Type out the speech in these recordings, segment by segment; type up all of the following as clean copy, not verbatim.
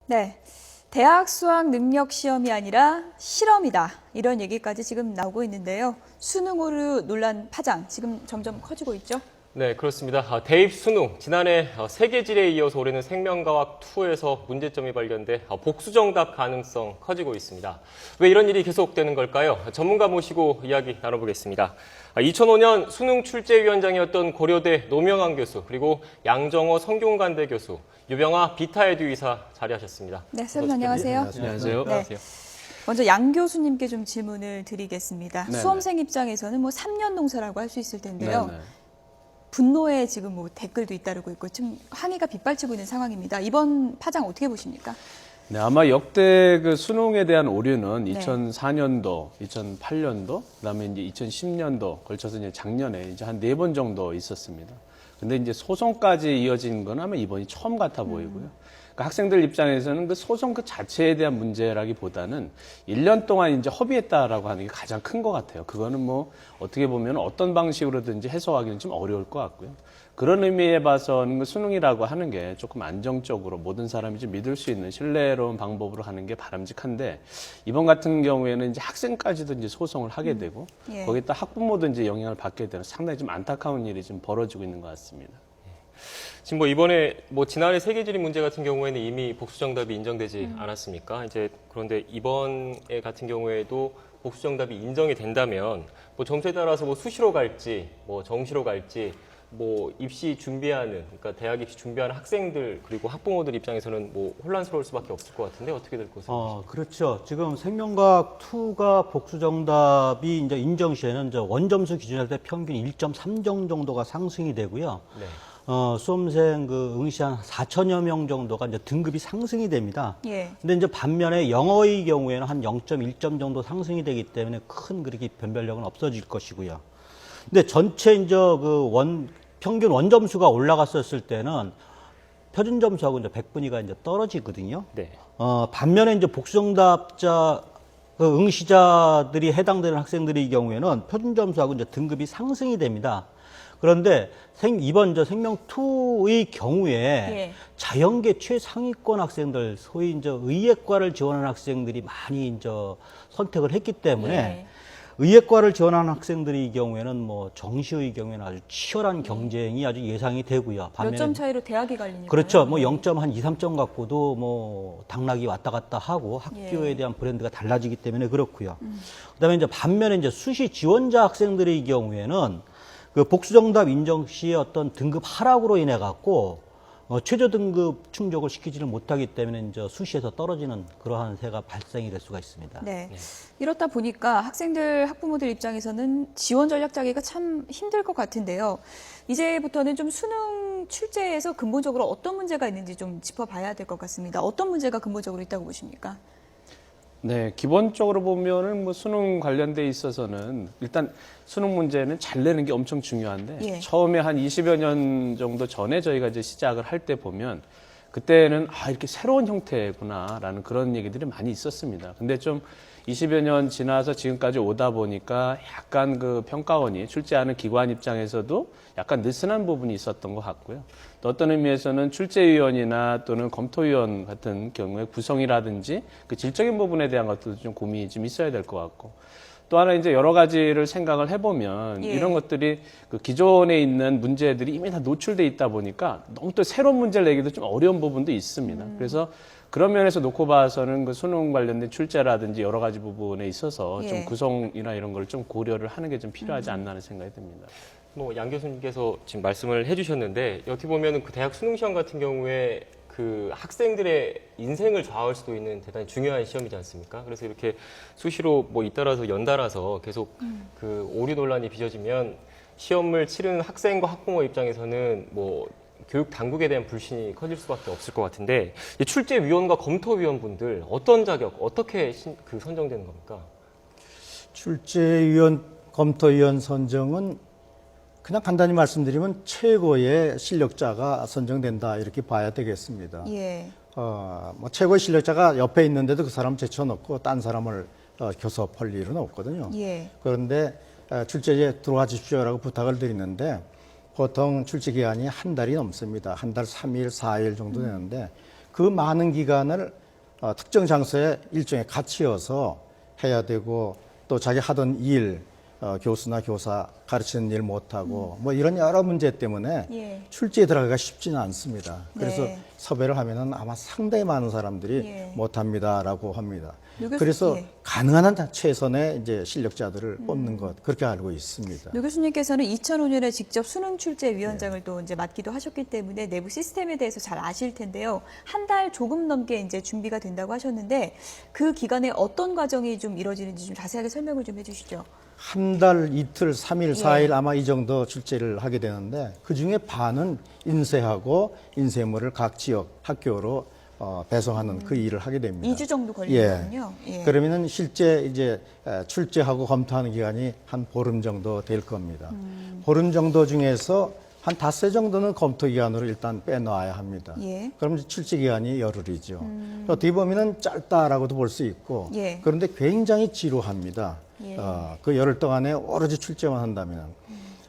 네. 대학 수학 능력 시험이 아니라 실험이다. 이런 얘기까지 지금 나오고 있는데요. 수능 오류 논란 파장 지금 점점 커지고 있죠. 네, 그렇습니다. 대입 수능, 지난해 세계지례에 이어서 올해는 생명과학2에서 문제점이 발견돼 복수정답 가능성 커지고 있습니다. 왜 이런 일이 계속되는 걸까요? 전문가 모시고 이야기 나눠보겠습니다. 2005년 수능 출제위원장이었던 고려대 노명환 교수, 그리고 양정호 성균관대 교수, 유병아 비타에듀 이사 자리하셨습니다. 네, 선생님 안녕하세요. 안녕하세요. 네. 먼저 양 교수님께 좀 질문을 드리겠습니다. 네네. 수험생 입장에서는 뭐 3년 농사라고 할 수 있을 텐데요. 네네. 분노에 지금 뭐 댓글도 잇따르고 있고 지금 항의가 빗발치고 있는 상황입니다. 이번 파장 어떻게 보십니까? 네, 아마 역대 그 수능에 대한 오류는 네. 2004년도, 2008년도, 그다음에 이제 2010년도 걸쳐서 이제 작년에 이제 한 4번 정도 있었습니다. 근데 이제 소송까지 이어진 건 아마 이번이 처음 같아 보이고요. 그러니까 학생들 입장에서는 그 소송 그 자체에 대한 문제라기보다는 1년 동안 이제 허비했다라고 하는 게 가장 큰 것 같아요. 그거는 뭐 어떻게 보면 어떤 방식으로든지 해소하기는 좀 어려울 것 같고요. 그런 의미에 봐서는 그 수능이라고 하는 게 조금 안정적으로 모든 사람이 좀 믿을 수 있는 신뢰로운 방법으로 하는 게 바람직한데, 이번 같은 경우에는 이제 학생까지도 이제 소송을 하게 되고 예. 거기다 학부모도 이제 영향을 받게 되는 상당히 좀 안타까운 일이 좀 벌어지고 있는 것 같습니다. 지금 뭐 이번에 뭐 지난해 세계지리 문제 같은 경우에는 이미 복수정답이 인정되지 않았습니까? 이제 그런데 이번에 같은 경우에도 복수정답이 인정이 된다면 뭐 점수에 따라서 뭐 수시로 갈지 뭐 정시로 갈지 뭐 입시 준비하는, 그러니까 대학 입시 준비하는 학생들 그리고 학부모들 입장에서는 뭐 혼란스러울 수밖에 없을 것 같은데 어떻게 될 것으로 보십니까? 그렇죠. 지금 생명과학 2가 복수 정답이 이제 인정 시에는 이제 원점수 기준으로 할 때 평균 1.3점 정도가 상승이 되고요. 네. 수험생 그 응시 한 4천여 명 정도가 이제 등급이 상승이 됩니다. 예. 근데 이제 반면에 영어의 경우에는 한 0.1점 정도 상승이 되기 때문에 큰 그렇게 변별력은 없어질 것이고요. 근데 전체 이제 평균 원점수가 올라갔었을 때는 표준 점수하고 이제 100분위가 이제 떨어지거든요. 네. 반면에 이제 복수정답자 그 응시자들이 해당되는 학생들의 경우에는 표준 점수하고 이제 등급이 상승이 됩니다. 그런데 이번 저 생명2의 경우에 예. 자연계 최상위권 학생들, 소위 이제 의예과를 지원하는 학생들이 많이 이제 선택을 했기 때문에 예. 의예과를 지원하는 학생들의 경우에는 뭐 정시의 경우에는 아주 치열한 경쟁이 아주 예상이 되고요. 몇 점 차이로 대학이 갈리니까. 그렇죠. 뭐 0점 한 2, 3점 갖고도 뭐 당락이 왔다 갔다 하고 학교에 예. 대한 브랜드가 달라지기 때문에 그렇고요. 그다음에 이제 반면에 이제 수시 지원자 학생들의 경우에는 그 복수정답 인정 시에 어떤 등급 하락으로 인해 갖고 최저 등급 충족을 시키지를 못하기 때문에 이제 수시에서 떨어지는 그러한 세가 발생이 될 수가 있습니다. 네. 이렇다 보니까 학생들, 학부모들 입장에서는 지원 전략 짜기가 참 힘들 것 같은데요. 이제부터는 좀 수능 출제에서 근본적으로 어떤 문제가 있는지 좀 짚어봐야 될 것 같습니다. 어떤 문제가 근본적으로 있다고 보십니까? 네, 기본적으로 보면은 뭐 수능 관련돼 있어서는 일단 수능 문제는 잘 내는 게 엄청 중요한데, 예. 처음에 한 20여 년 정도 전에 저희가 이제 시작을 할 때 보면 그때는 이렇게 새로운 형태구나라는 그런 얘기들이 많이 있었습니다. 근데 좀 20여 년 지나서 지금까지 오다 보니까 약간 그 평가원이 출제하는 기관 입장에서도 약간 느슨한 부분이 있었던 것 같고요. 또 어떤 의미에서는 출제위원이나 또는 검토위원 같은 경우에 구성이라든지 그 질적인 부분에 대한 것도 좀 고민이 좀 있어야 될 것 같고, 또 하나 이제 여러 가지를 생각을 해보면 예. 이런 것들이 그 기존에 있는 문제들이 이미 다 노출돼 있다 보니까 너무 또 새로운 문제를 내기도 좀 어려운 부분도 있습니다. 그래서 그런 면에서 놓고 봐서는 그 수능 관련된 출제라든지 여러 가지 부분에 있어서 예. 좀 구성이나 이런 걸 좀 고려를 하는 게 좀 필요하지 않나 하는 생각이 듭니다. 뭐 양 교수님께서 지금 말씀을 해주셨는데, 어떻게 보면은 그 대학 수능 시험 같은 경우에 그 학생들의 인생을 좌우할 수도 있는 대단히 중요한 시험이지 않습니까? 그래서 이렇게 수시로 뭐 잇따라서 연달아서 계속 그 오류 논란이 빚어지면 시험을 치르는 학생과 학부모 입장에서는 뭐 교육 당국에 대한 불신이 커질 수밖에 없을 것 같은데, 이 출제위원과 검토위원분들 어떤 자격, 어떻게 그 선정되는 겁니까? 출제위원, 검토위원 선정은 그냥 간단히 말씀드리면 최고의 실력자가 선정된다 이렇게 봐야 되겠습니다. 예. 뭐 최고의 실력자가 옆에 있는데도 그 사람 제쳐놓고 딴 사람을 교섭할 일은 없거든요. 예. 그런데 출제에 들어와 주십시오라고 부탁을 드리는데 보통 출제 기간이 한 달이 넘습니다. 한 달 3일, 4일 정도 되는데 그 많은 기간을 특정 장소에 일종의 갇히어서 해야 되고 또 자기 하던 일, 교수나 교사 가르치는 일 못하고 뭐 이런 여러 문제 때문에 예. 출제에 들어가기가 쉽지는 않습니다. 그래서 네. 섭외를 하면은 아마 상당히 많은 사람들이 예. 못합니다라고 합니다. 노 교수- 그래서 예. 가능한 한 최선의 이제 실력자들을 뽑는 것 그렇게 알고 있습니다. 노 교수님께서는 2005년에 직접 수능 출제 위원장을 또 이제 맡기도 하셨기 때문에 내부 시스템에 대해서 잘 아실 텐데요. 한 달 조금 넘게 이제 준비가 된다고 하셨는데 그 기간에 어떤 과정이 좀 이루어지는지 좀 자세하게 설명을 좀 해주시죠. 한 달, 이틀, 3일, 4일 예. 아마 이 정도 출제를 하게 되는데 그중에 반은 인쇄하고 인쇄물을 각 지역 학교로 배송하는 그 일을 하게 됩니다. 2주 정도 걸리거든요. 예. 그러면은 실제 이제 출제하고 검토하는 기간이 한 보름 정도 될 겁니다. 보름 정도 중에서 한 닷새 정도는 검토 기간으로 일단 빼놓아야 합니다. 예. 그럼 출제 기간이 열흘이죠. 어떻게 보면은 짧다라고도 볼 수 있고, 예. 그런데 굉장히 지루합니다. 예. 그 열흘 동안에 오로지 출제만 한다면,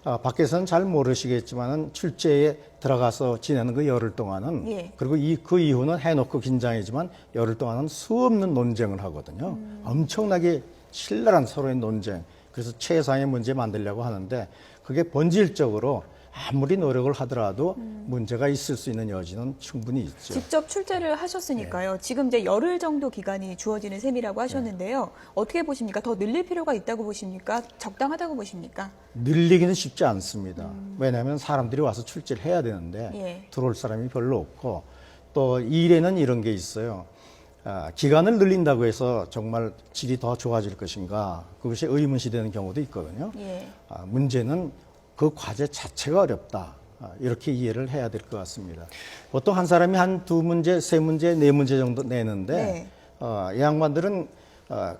밖에서는 잘 모르시겠지만은 출제에 들어가서 지내는 그 열흘 동안은, 예. 그리고 그 이후는 해놓고 긴장이지만 열흘 동안은 수없는 논쟁을 하거든요. 엄청나게 신랄한 서로의 논쟁. 그래서 최상의 문제 만들려고 하는데 그게 본질적으로 아무리 노력을 하더라도 문제가 있을 수 있는 여지는 충분히 있죠. 직접 출제를 하셨으니까요. 지금 이제 열흘 정도 기간이 주어지는 셈이라고 하셨는데요. 어떻게 보십니까? 더 늘릴 필요가 있다고 보십니까? 적당하다고 보십니까? 늘리기는 쉽지 않습니다. 왜냐하면 사람들이 와서 출제를 해야 되는데 예. 들어올 사람이 별로 없고 또 일에는 이런 게 있어요. 기간을 늘린다고 해서 정말 질이 더 좋아질 것인가 그것이 의문시되는 경우도 있거든요. 예. 문제는 그 과제 자체가 어렵다. 이렇게 이해를 해야 될 것 같습니다. 보통 한 사람이 한 두 문제, 세 문제, 네 문제 정도 내는데 이 양반들은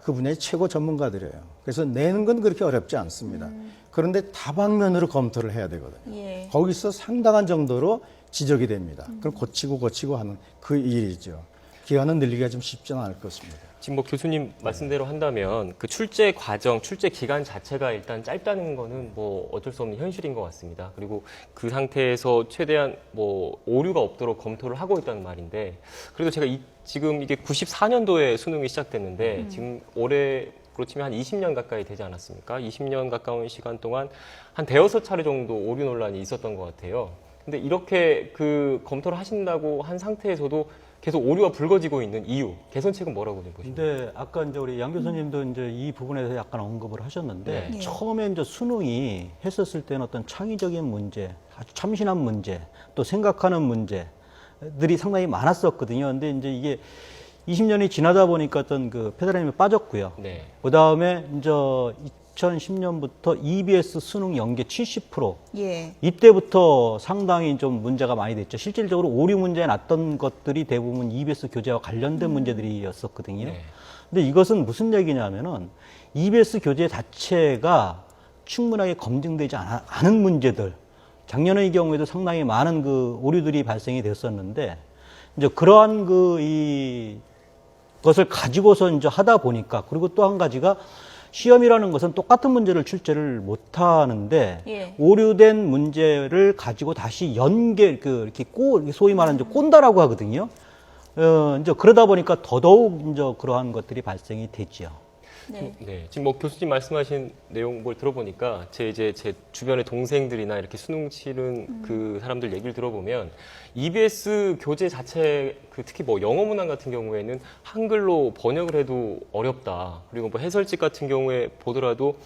그 분야의 최고 전문가들이에요. 그래서 내는 건 그렇게 어렵지 않습니다. 그런데 다방면으로 검토를 해야 되거든요. 예. 거기서 상당한 정도로 지적이 됩니다. 그럼 고치고 하는 그 일이죠. 기간은 늘리기가 좀 쉽지는 않을 것입니다. 지금 뭐 교수님 말씀대로 한다면 그 출제 과정, 출제 기간 자체가 일단 짧다는 거는 뭐 어쩔 수 없는 현실인 것 같습니다. 그리고 그 상태에서 최대한 뭐 오류가 없도록 검토를 하고 있다는 말인데, 그래도 제가 지금 이게 94년도에 수능이 시작됐는데 지금 올해 그렇지만 한 20년 가까이 되지 않았습니까? 20년 가까운 시간 동안 한 대여섯 차례 정도 오류 논란이 있었던 것 같아요. 근데 이렇게 그 검토를 하신다고 한 상태에서도 계속 오류가 불거지고 있는 이유, 개선책은 뭐라고 보십니까? 근데 아까 이제 우리 양 교수님도 이제 이 부분에 대해서 약간 언급을 하셨는데 네. 처음에 이제 수능이 했었을 때는 어떤 창의적인 문제, 아주 참신한 문제, 또 생각하는 문제들이 상당히 많았었거든요. 근데 이제 이게 20년이 지나다 보니까 어떤 그 페더라임이 빠졌고요. 네. 그 다음에 이제 2010년부터 EBS 수능 연계 70%. 예. 이때부터 상당히 좀 문제가 많이 됐죠. 실질적으로 오류 문제 났던 것들이 대부분 EBS 교재와 관련된 문제들이었었거든요. 네. 근데 이것은 무슨 얘기냐면은 EBS 교재 자체가 충분하게 검증되지 않은 문제들. 작년의 경우에도 상당히 많은 그 오류들이 발생이 됐었는데 이제 그러한 것을 가지고서 이제 하다 보니까, 그리고 또 한 가지가 시험이라는 것은 똑같은 문제를 출제를 못 하는데 예. 오류된 문제를 가지고 다시 이렇게 소위 말하는 이제 꼰다라고 하거든요. 이제 그러다 보니까 더더욱 이제 그러한 것들이 발생이 되지요. 네. 네, 지금 뭐 교수님 말씀하신 내용 뭘 들어보니까 제 주변의 동생들이나 이렇게 수능 치른 그 사람들 얘기를 들어보면 EBS 교재 자체 특히 뭐 영어 문항 같은 경우에는 한글로 번역을 해도 어렵다. 그리고 뭐 해설집 같은 경우에 보더라도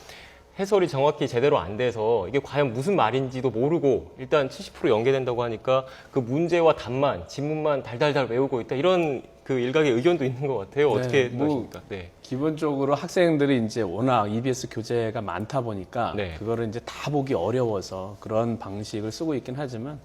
해설이 정확히 제대로 안 돼서 이게 과연 무슨 말인지도 모르고 일단 70% 연계된다고 하니까 그 문제와 답만, 지문만 달달달 외우고 있다. 이런 그 일각의 의견도 있는 것 같아요. 어떻게 보십니까? 네. 기본적으로 학생들이 이제 워낙 EBS 교재가 많다 보니까 네. 그거를 이제 다 보기 어려워서 그런 방식을 쓰고 있긴 하지만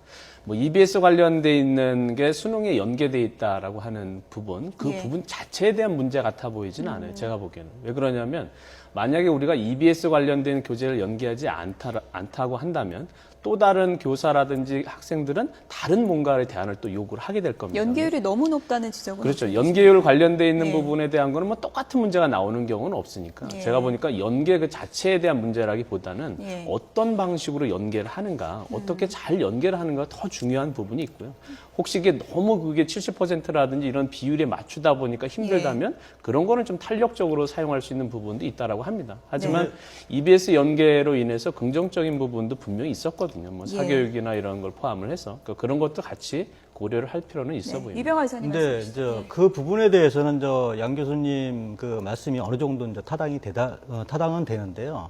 뭐 EBS 관련돼 있는 게 수능에 연계돼 있다라고 하는 부분, 그 예. 부분 자체에 대한 문제 같아 보이진 않아요. 제가 보기에는. 왜 그러냐면 만약에 우리가 EBS 관련된 교재를 연계하지 않다고 한다면 또 다른 교사라든지 학생들은 다른 뭔가의 대안을 또 요구를 하게 될 겁니다. 연계율이 너무 높다는 지적은 그렇죠. 연계율 관련돼 있는 예. 부분에 대한 거는 뭐 똑같은 문제가 나오는 경우는 없으니까 예. 제가 보니까 연계 그 자체에 대한 문제라기보다는 예. 어떤 방식으로 연계를 하는가, 어떻게 잘 연계를 하는가 더 중요한 부분이 있고요. 혹시 이게 너무 그게 70%라든지 이런 비율에 맞추다 보니까 힘들다면 그런 거는 좀 탄력적으로 사용할 수 있는 부분도 있다라고 합니다. 하지만 EBS 연계로 인해서 긍정적인 부분도 분명히 있었거든요. 뭐 예. 사교육이나 이런 걸 포함을 해서 그러니까 그런 것도 같이 고려를 할 필요는 있어 보입니다. 이병화 이사님 근데 말씀 주시죠. 이제 그 부분에 대해서는 양 교수님 그 말씀이 어느 정도 이제 타당은 되는데요.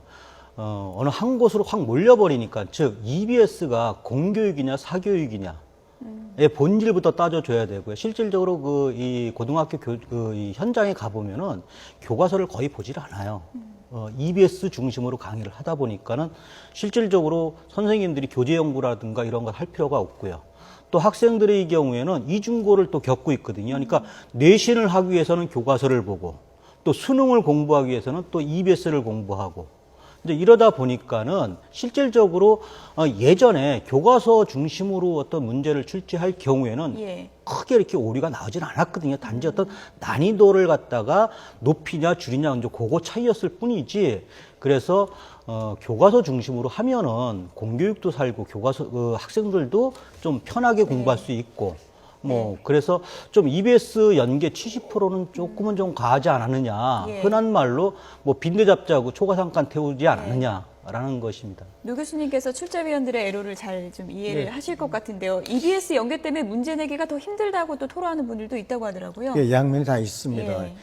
어느 한 곳으로 확 몰려버리니까 즉 EBS가 공교육이냐 사교육이냐 의 본질부터 따져줘야 되고요. 실질적으로 이 고등학교 이 현장에 가보면은 교과서를 거의 보질 않아요. EBS 중심으로 강의를 하다 보니까는 실질적으로 선생님들이 교재 연구라든가 이런 걸 할 필요가 없고요. 또 학생들의 경우에는 이중고를 또 겪고 있거든요. 그러니까 내신을 하기 위해서는 교과서를 보고 또 수능을 공부하기 위해서는 또 EBS를 공부하고 이제 이러다 보니까는 실질적으로 예전에 교과서 중심으로 어떤 문제를 출제할 경우에는 예. 크게 이렇게 오류가 나오진 않았거든요. 단지 어떤 난이도를 갖다가 높이냐 줄이냐 이제 그거 차이였을 뿐이지. 그래서 교과서 중심으로 하면은 공교육도 살고 교과서 학생들도 좀 편하게 공부할 수 있고 그래서 좀 EBS 연계 70%는 조금은 좀 과하지 않았느냐. 예. 흔한 말로 빈대 잡자고 초과삼간 태우지 않았느냐라는 것입니다. 노 교수님께서 출제위원들의 애로를 잘 좀 이해를 하실 것 같은데요. EBS 연계 때문에 문제 내기가 더 힘들다고 또 토로하는 분들도 있다고 하더라고요. 예, 양면이 다 있습니다. 예.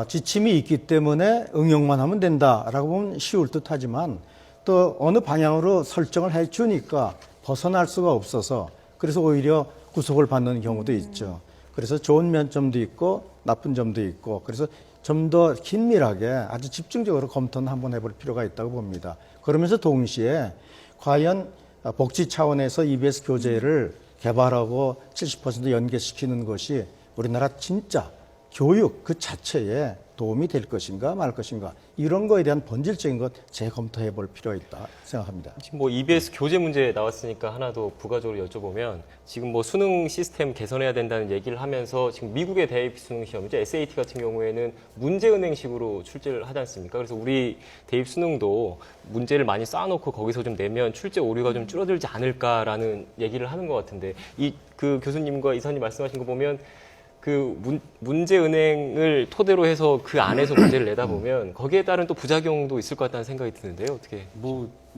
지침이 있기 때문에 응용만 하면 된다라고 보면 쉬울 듯하지만 또 어느 방향으로 설정을 해주니까 벗어날 수가 없어서 그래서 오히려 구속을 받는 경우도 있죠. 그래서 좋은 면점도 있고 나쁜 점도 있고 그래서 좀 더 긴밀하게 아주 집중적으로 검토는 한번 해볼 필요가 있다고 봅니다. 그러면서 동시에 과연 복지 차원에서 EBS 교재를 개발하고 70% 연계시키는 것이 우리나라 진짜 교육 그 자체에 도움이 될 것인가 말 것인가 이런 거에 대한 본질적인 것 재검토해 볼 필요가 있다 생각합니다. 지금 뭐 EBS 교재 문제 나왔으니까 하나 더 부가적으로 여쭤보면 지금 뭐 수능 시스템 개선해야 된다는 얘기를 하면서 지금 미국의 대입 수능 시험이죠. SAT 같은 경우에는 문제은행식으로 출제를 하지 않습니까? 그래서 우리 대입 수능도 문제를 많이 쌓아놓고 거기서 좀 내면 출제 오류가 좀 줄어들지 않을까라는 얘기를 하는 것 같은데 그 교수님과 이사님 말씀하신 거 보면 그 문제은행을 토대로 해서 그 안에서 문제를 내다 보면 거기에 따른 또 부작용도 있을 것 같다는 생각이 드는데요. 어떻게?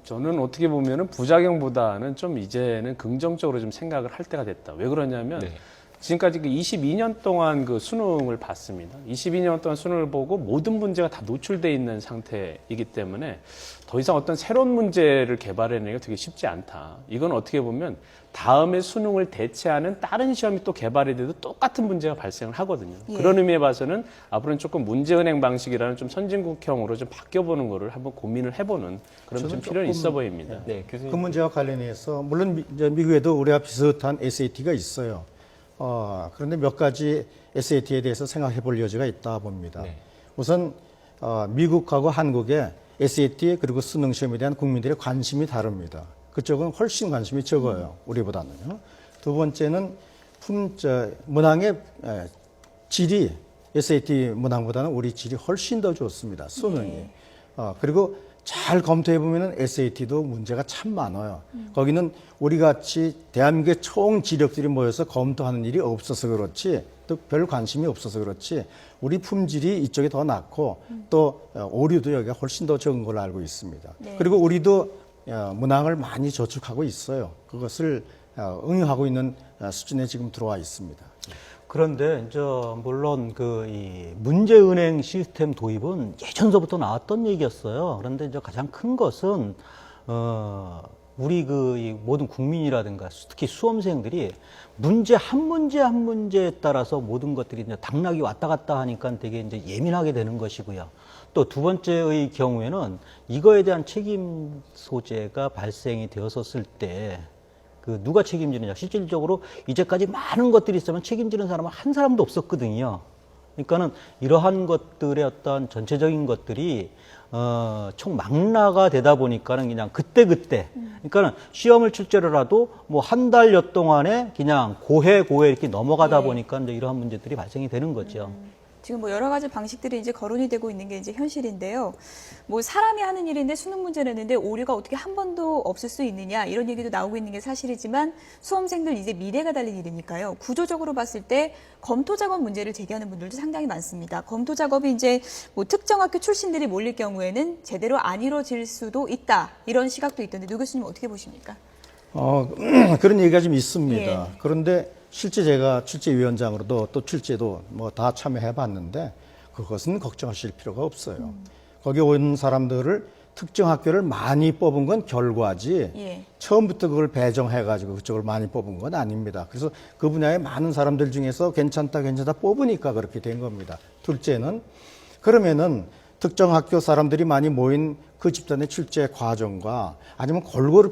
저는 어떻게 보면은 부작용보다는 좀 이제는 긍정적으로 좀 생각을 할 때가 됐다. 왜 그러냐면 네. 지금까지 그 22년 동안 그 수능을 봤습니다. 22년 동안 수능을 보고 모든 문제가 다 노출돼 있는 상태이기 때문에 더 이상 어떤 새로운 문제를 개발해내기가 되게 쉽지 않다. 이건 어떻게 보면 다음에 수능을 대체하는 다른 시험이 또 개발이 돼도 똑같은 문제가 발생을 하거든요. 예. 그런 의미에 봐서는 앞으로는 조금 문제은행 방식이라는 좀 선진국형으로 좀 바뀌어보는 거를 한번 고민을 해보는 그런 좀 필요는 있어 보입니다. 네, 교수님. 그 문제와 관련해서 물론 미국에도 우리와 비슷한 SAT가 있어요. 그런데 몇 가지 SAT에 대해서 생각해 볼 여지가 있다 봅니다. 네. 우선 미국하고 한국의 SAT 그리고 수능 시험에 대한 국민들의 관심이 다릅니다. 그쪽은 훨씬 관심이 적어요. 우리보다는요. 두 번째는 문항의 질이 SAT 문항보다는 우리 질이 훨씬 더 좋습니다. 수능이. 그리고 잘 검토해 보면은 SAT도 문제가 참 많아요. 거기는 우리 같이 대한민국의 총 지력들이 모여서 검토하는 일이 없어서 그렇지, 또 별 관심이 없어서 그렇지, 우리 품질이 이쪽이 더 낮고 또 오류도 여기가 훨씬 더 적은 걸로 알고 있습니다. 네. 그리고 우리도 문항을 많이 저축하고 있어요. 그것을 응용하고 있는 수준에 지금 들어와 있습니다. 그런데 이제 물론 이 문제은행 시스템 도입은 예전서부터 나왔던 얘기였어요. 그런데 이제 가장 큰 것은 우리 이 모든 국민이라든가 특히 수험생들이 문제 한 문제에 따라서 모든 것들이 이제 당락이 왔다 갔다 하니까 되게 이제 예민하게 되는 것이고요. 또 두 번째의 경우에는 이거에 대한 책임 소재가 발생이 되었었을 때 누가 책임지느냐. 실질적으로 이제까지 많은 것들이 있으면 책임지는 사람은 한 사람도 없었거든요. 그러니까는 이러한 것들의 어떤 전체적인 것들이 총망라가 되다 보니까는 그냥 그때그때, 그러니까는 시험을 출제로라도 뭐 한 달여 동안에 그냥 고해 이렇게 넘어가다 예. 보니까 이제 이러한 문제들이 발생이 되는 거죠. 지금 뭐 여러 가지 방식들이 이제 거론이 되고 있는 게 이제 현실인데요. 뭐 사람이 하는 일인데 수능 문제를 냈는데 오류가 어떻게 한 번도 없을 수 있느냐 이런 얘기도 나오고 있는 게 사실이지만 수험생들 이제 미래가 달린 일이니까요. 구조적으로 봤을 때 검토 작업 문제를 제기하는 분들도 상당히 많습니다. 검토 작업이 이제 뭐 특정 학교 출신들이 몰릴 경우에는 제대로 안 이루어질 수도 있다 이런 시각도 있던데 노 교수님 어떻게 보십니까? 그런 얘기가 좀 있습니다. 예. 그런데 실제 제가 출제위원장으로도 또 출제도 뭐 다 참여해 봤는데 그것은 걱정하실 필요가 없어요. 거기 온 사람들을 특정 학교를 많이 뽑은 건 결과지 예. 처음부터 그걸 배정해가지고 그쪽을 많이 뽑은 건 아닙니다. 그래서 그 분야에 많은 사람들 중에서 괜찮다 뽑으니까 그렇게 된 겁니다. 둘째는 그러면은 특정 학교 사람들이 많이 모인 그 집단의 출제 과정과 아니면 골고루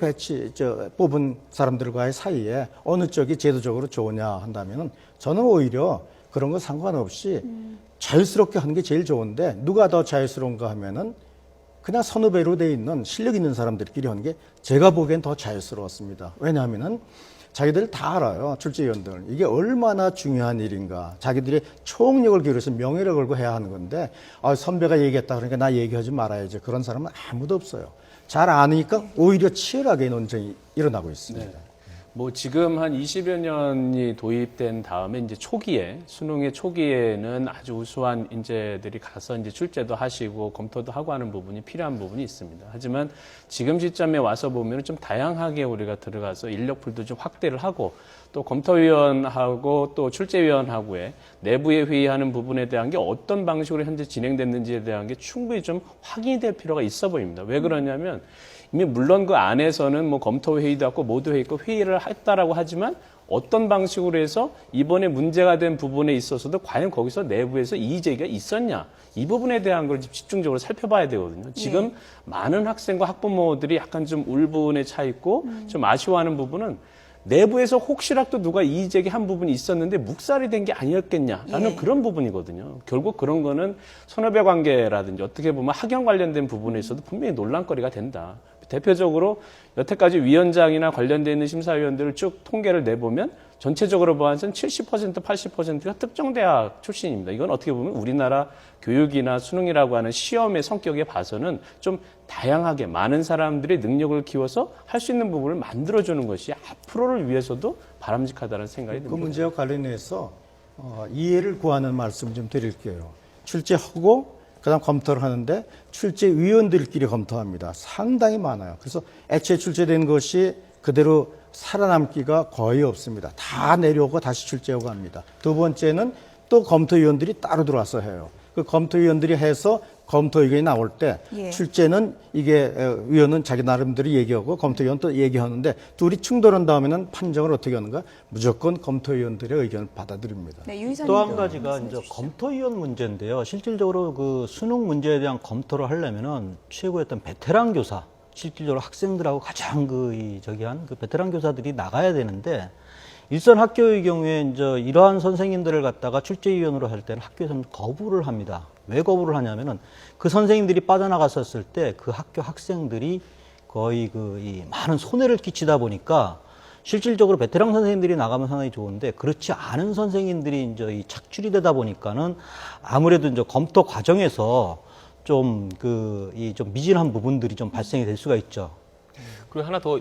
뽑은 사람들과의 사이에 어느 쪽이 제도적으로 좋으냐 한다면은 저는 오히려 그런 거 상관없이 자유스럽게 하는 게 제일 좋은데 누가 더 자유스러운가 하면은 그냥 선후배로 돼 있는 실력 있는 사람들끼리 하는 게 제가 보기엔 더 자유스러웠습니다. 왜냐하면은 자기들 다 알아요. 출제위원들. 이게 얼마나 중요한 일인가. 자기들이 총력을 기울여서 명예를 걸고 해야 하는 건데 선배가 얘기했다 그러니까 나 얘기하지 말아야지. 그런 사람은 아무도 없어요. 잘 아니까 오히려 치열하게 논쟁이 일어나고 있습니다. 뭐 지금 한 20여 년이 도입된 다음에 이제 초기에 수능의 초기에는 아주 우수한 인재들이 가서 이제 출제도 하시고 검토도 하고 하는 부분이 필요한 부분이 있습니다. 하지만 지금 시점에 와서 보면 좀 다양하게 우리가 들어가서 인력풀도 좀 확대를 하고 또 검토위원하고 또 출제위원하고의 내부에 회의하는 부분에 대한 게 어떤 방식으로 현재 진행됐는지에 대한 게 충분히 좀 확인이 될 필요가 있어 보입니다. 왜 그러냐면 이미 물론 그 안에서는 뭐 검토 회의도 하고 모두 회의 있고 회의를 했다라고 하지만 어떤 방식으로 해서 이번에 문제가 된 부분에 있어서도 과연 거기서 내부에서 이의 제기가 있었냐 이 부분에 대한 걸 집중적으로 살펴봐야 되거든요. 지금 많은 학생과 학부모들이 약간 좀 울분에 차 있고 좀 아쉬워하는 부분은 내부에서 혹시라도 누가 이의 제기한 부분이 있었는데 묵살이 된 게 아니었겠냐라는 그런 부분이거든요. 결국 그런 거는 선후배 관계라든지 어떻게 보면 학연 관련된 부분에 있어도 분명히 논란거리가 된다. 대표적으로 여태까지 위원장이나 관련되어 있는 심사위원들을 쭉 통계를 내보면 전체적으로 봐서는 70%, 80%가 특정 대학 출신입니다. 이건 어떻게 보면 우리나라 교육이나 수능이라고 하는 시험의 성격에 봐서는 좀 다양하게 많은 사람들의 능력을 키워서 할 수 있는 부분을 만들어주는 것이 앞으로를 위해서도 바람직하다는 생각이 듭니다. 그 문제와 관련해서 이해를 구하는 말씀 좀 드릴게요. 출제하고 그다음 검토를 하는데 출제위원들끼리 검토합니다. 상당히 많아요. 그래서 애초에 출제된 것이 그대로 살아남기가 거의 없습니다. 다 내려오고 다시 출제하고 합니다. 두 번째는 또 검토위원들이 따로 들어와서 해요. 그 검토위원들이 해서 검토 의견이 나올 때 출제는 이게 위원은 자기 나름대로 얘기하고 검토위원 또 얘기하는데 둘이 충돌한 다음에는 판정을 어떻게 하는가? 무조건 검토위원들의 의견을 받아들입니다. 네, 또 한 가지가 이제 검토위원 문제인데요. 실질적으로 그 수능 문제에 대한 검토를 하려면은 최고의 어떤 베테랑 교사, 실질적으로 학생들하고 가장 저기한 그 베테랑 교사들이 나가야 되는데 일선 학교의 경우에 이제 이러한 선생님들을 갖다가 출제위원으로 할 때는 학교에서는 거부를 합니다. 왜 거부를 하냐면은 그 선생님들이 빠져나갔었을 때 그 학교 학생들이 거의 이 많은 손해를 끼치다 보니까 실질적으로 베테랑 선생님들이 나가면 상당히 좋은데 그렇지 않은 선생님들이 이제 이 착출이 되다 보니까는 아무래도 이제 검토 과정에서 좀 좀 미진한 부분들이 좀 발생이 될 수가 있죠. 그리고 하나 더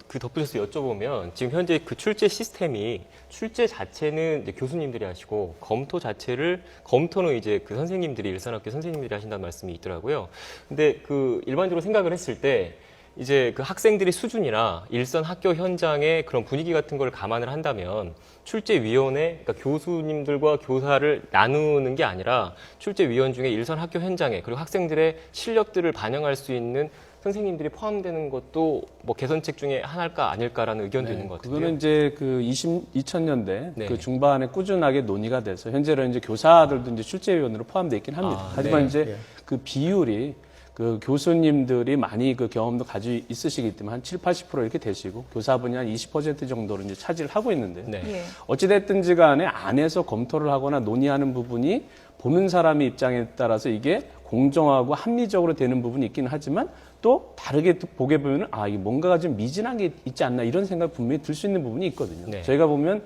덧붙여서 여쭤보면 지금 현재 그 출제 시스템이 출제 자체는 이제 교수님들이 하시고 검토는 이제 그 선생님들이 일선학교 선생님들이 하신다는 말씀이 있더라고요. 근데 그 일반적으로 생각을 했을 때 이제 그 학생들의 수준이나 일선 학교 현장의 그런 분위기 같은 걸 감안을 한다면 출제위원회, 그러니까 교수님들과 교사를 나누는 게 아니라 출제위원 중에 일선 학교 현장에 그리고 학생들의 실력들을 반영할 수 있는 선생님들이 포함되는 것도 뭐 개선책 중에 하나일까 아닐까라는 의견도 있는 것 같은데요. 그거는 이제 그 2000년대 네. 그 중반에 꾸준하게 논의가 돼서 현재는 이제 교사들도 이제 출제위원으로 포함되어 있긴 합니다. 하지만 이제 그 비율이 그 교수님들이 많이 그 경험도 가지고 있으시기 때문에 한 7, 80% 이렇게 되시고 교사분이 한 20% 정도를 이제 차지를 하고 있는데 네. 예. 어찌됐든지 간에 안에서 검토를 하거나 논의하는 부분이 보는 사람의 입장에 따라서 이게 공정하고 합리적으로 되는 부분이 있긴 하지만 또 다르게 또 보게 보면 이게 뭔가가 좀 미진한 게 있지 않나 이런 생각이 분명히 들 수 있는 부분이 있거든요. 네. 저희가 보면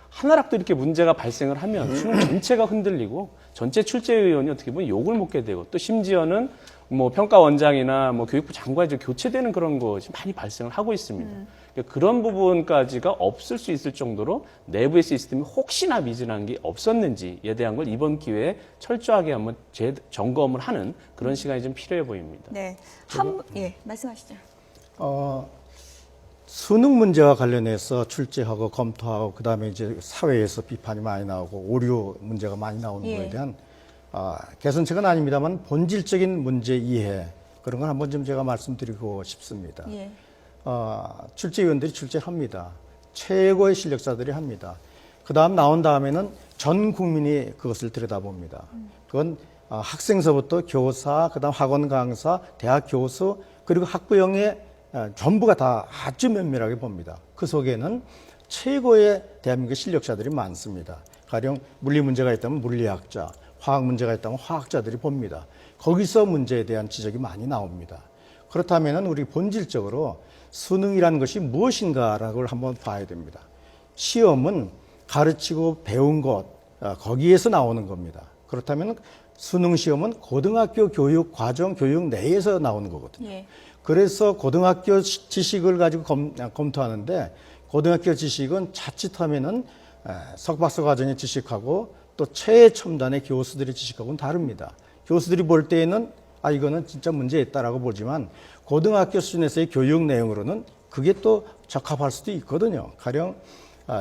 하나라도 이렇게 문제가 발생을 하면 수능 전체가 흔들리고 전체 출제위원이 어떻게 보면 욕을 먹게 되고 또 심지어는 뭐 평가원장이나 뭐 교육부 장관이 교체되는 그런 것이 많이 발생을 하고 있습니다. 그러니까 그런 부분까지가 없을 수 있을 정도로 내부의 시스템이 혹시나 미진한 게 없었는지에 대한 걸 이번 기회에 철저하게 한번 점검을 하는 그런 시간이 좀 필요해 보입니다. 네. 예, 말씀하시죠. 수능 문제와 관련해서 출제하고 검토하고 그다음에 이제 사회에서 비판이 많이 나오고 오류 문제가 많이 나오는 예. 거에 대한 개선책은 아닙니다만 본질적인 문제 이해 그런 걸 한번 좀 제가 말씀드리고 싶습니다. 예. 출제위원들이 출제합니다. 최고의 실력자들이 합니다. 그다음 나온 다음에는 전 국민이 그것을 들여다봅니다. 그건 학생서부터 교사, 그다음 학원 강사, 대학 교수 그리고 학부형의 전부가 다 아주 면밀하게 봅니다. 그 속에는 최고의 대한민국 실력자들이 많습니다. 가령 물리 문제가 있다면 물리학자, 화학 문제가 있다면 화학자들이 봅니다. 거기서 문제에 대한 지적이 많이 나옵니다. 그렇다면 우리 본질적으로 수능이라는 것이 무엇인가라고 한번 봐야 됩니다. 시험은 가르치고 배운 것, 거기에서 나오는 겁니다. 그렇다면 수능 시험은 고등학교 교육 과정 교육 내에서 나오는 거거든요. 예. 그래서 고등학교 지식을 가지고 검토하는데 고등학교 지식은 자칫하면은 석박사 과정의 지식하고 또 최첨단의 교수들의 지식하고는 다릅니다. 교수들이 볼 때에는 이거는 진짜 문제 있다라고 보지만 고등학교 수준에서의 교육 내용으로는 그게 또 적합할 수도 있거든요. 가령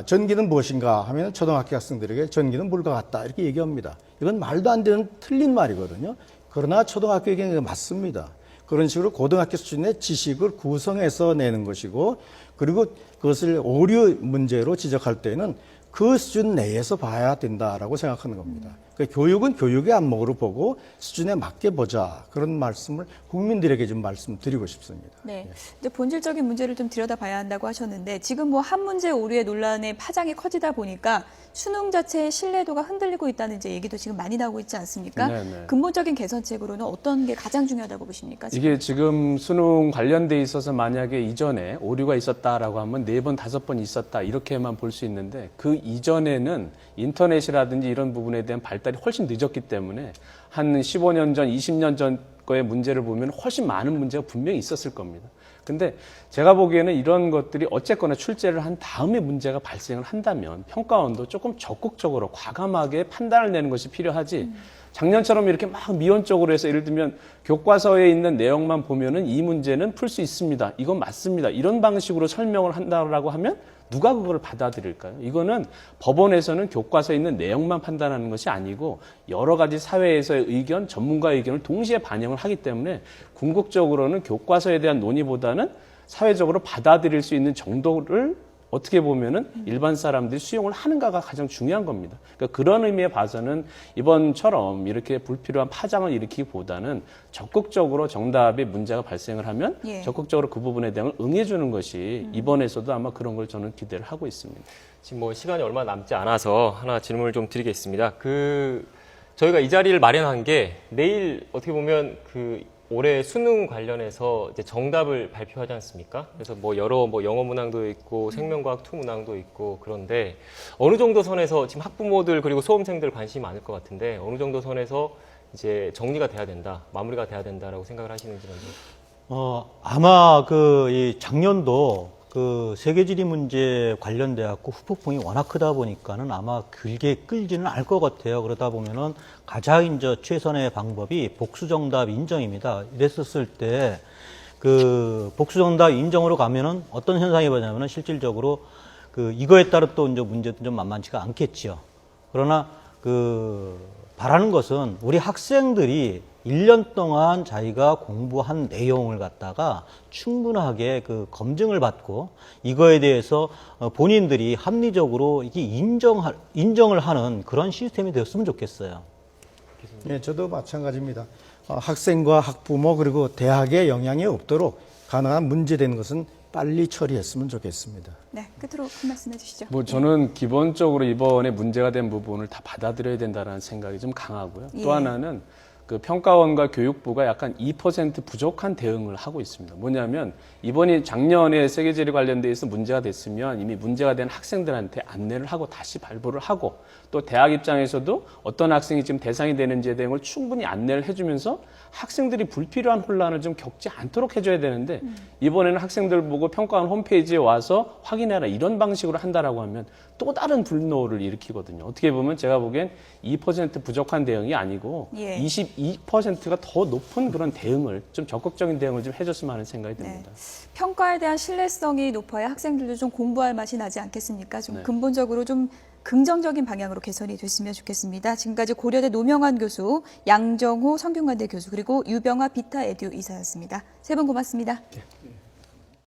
전기는 무엇인가 하면 초등학교 학생들에게 전기는 물과 같다 이렇게 얘기합니다. 이건 말도 안 되는 틀린 말이거든요. 그러나 초등학교에게는 맞습니다. 그런 식으로 고등학교 수준의 지식을 구성해서 내는 것이고 그리고 그것을 오류 문제로 지적할 때는 그 수준 내에서 봐야 된다라고 생각하는 겁니다. 그러니까 교육은 교육의 안목으로 보고 수준에 맞게 보자 그런 말씀을 국민들에게 좀 말씀드리고 싶습니다. 네. 이제 본질적인 문제를 좀 들여다봐야 한다고 하셨는데 지금 뭐 한 문제 오류의 논란의 파장이 커지다 보니까 수능 자체의 신뢰도가 흔들리고 있다는 이제 얘기도 지금 많이 나오고 있지 않습니까? 네네. 근본적인 개선책으로는 어떤 게 가장 중요하다고 보십니까? 지금? 이게 지금 수능 관련돼 있어서 만약에 이전에 오류가 있었다라고 하면 4번, 5번 있었다 이렇게만 볼 수 있는데 그 이전에는 인터넷이라든지 이런 부분에 대한 발달이 훨씬 늦었기 때문에 한 15년 전, 20년 전 거의 문제를 보면 훨씬 많은 문제가 분명히 있었을 겁니다. 근데 제가 보기에는 이런 것들이 어쨌거나 출제를 한 다음에 문제가 발생을 한다면 평가원도 조금 적극적으로 과감하게 판단을 내는 것이 필요하지 작년처럼 이렇게 막 미온적으로 해서 예를 들면 교과서에 있는 내용만 보면은 이 문제는 풀 수 있습니다. 이건 맞습니다. 이런 방식으로 설명을 한다라고 하면 누가 그걸 받아들일까요? 이거는 법원에서는 교과서에 있는 내용만 판단하는 것이 아니고 여러 가지 사회에서의 의견, 전문가의 의견을 동시에 반영을 하기 때문에 궁극적으로는 교과서에 대한 논의보다는 사회적으로 받아들일 수 있는 정도를 어떻게 보면은 일반 사람들이 수용을 하는가가 가장 중요한 겁니다. 그러니까 그런 의미에 봐서는 이번처럼 이렇게 불필요한 파장을 일으키기보다는 적극적으로 정답에 문제가 발생을 하면 예. 적극적으로 그 부분에 대한 걸 응해주는 것이 이번에서도 아마 그런 걸 저는 기대를 하고 있습니다. 지금 뭐 시간이 얼마 남지 않아서 하나 질문을 좀 드리겠습니다. 저희가 이 자리를 마련한 게 내일 어떻게 보면 올해 수능 관련해서 이제 정답을 발표하지 않습니까? 그래서 여러 영어 문항도 있고 생명과학 투 문항도 있고 그런데 어느 정도 선에서 지금 학부모들 그리고 수험생들 관심이 많을 것 같은데 어느 정도 선에서 이제 정리가 돼야 된다, 마무리가 돼야 된다라고 생각을 하시는지 먼저. 아마 이 작년도 세계지리 문제 관련돼 갖고 후폭풍이 워낙 크다 보니까는 아마 길게 끌지는 않을 것 같아요. 그러다 보면은 가장 최선의 방법이 복수정답 인정입니다. 이랬었을 때 복수정답 인정으로 가면은 어떤 현상이 뭐냐면은 실질적으로 이거에 따라 또 문제도 좀 만만치가 않겠지요. 그러나 바라는 것은 우리 학생들이 1년 동안 자기가 공부한 내용을 갖다가 충분하게 검증을 받고 이거에 대해서 본인들이 합리적으로 이게 인정을 하는 그런 시스템이 되었으면 좋겠어요. 네, 저도 마찬가지입니다. 학생과 학부모 그리고 대학에 영향이 없도록 가능한 문제된 것은 빨리 처리했으면 좋겠습니다. 네, 끝으로 한 말씀 해주시죠. 뭐 저는 기본적으로 이번에 문제가 된 부분을 다 받아들여야 된다는 생각이 좀 강하고요. 예. 또 하나는 그 평가원과 교육부가 약간 2% 부족한 대응을 하고 있습니다. 뭐냐면 이번이 작년에 세계지리 관련돼 있어 문제가 됐으면 이미 문제가 된 학생들한테 안내를 하고 다시 발부를 하고 또 대학 입장에서도 어떤 학생이 지금 대상이 되는지에 대한 걸 충분히 안내를 해주면서 학생들이 불필요한 혼란을 좀 겪지 않도록 해줘야 되는데 이번에는 학생들 보고 평가원 홈페이지에 와서 확인해라 이런 방식으로 한다라고 하면 또 다른 분노를 일으키거든요. 어떻게 보면 제가 보기엔 2% 부족한 대응이 아니고 예. 22%가 더 높은 그런 대응을 좀 적극적인 대응을 좀 해줬으면 하는 생각이 듭니다. 평가에 대한 신뢰성이 높아야 학생들도 좀 공부할 맛이 나지 않겠습니까? 좀 네. 근본적으로 좀 긍정적인 방향으로 개선이 됐으면 좋겠습니다. 지금까지 고려대 노명환 교수, 양정호 성균관대 교수, 그리고 유병아 비타 에듀 이사였습니다. 세 분 고맙습니다. 네.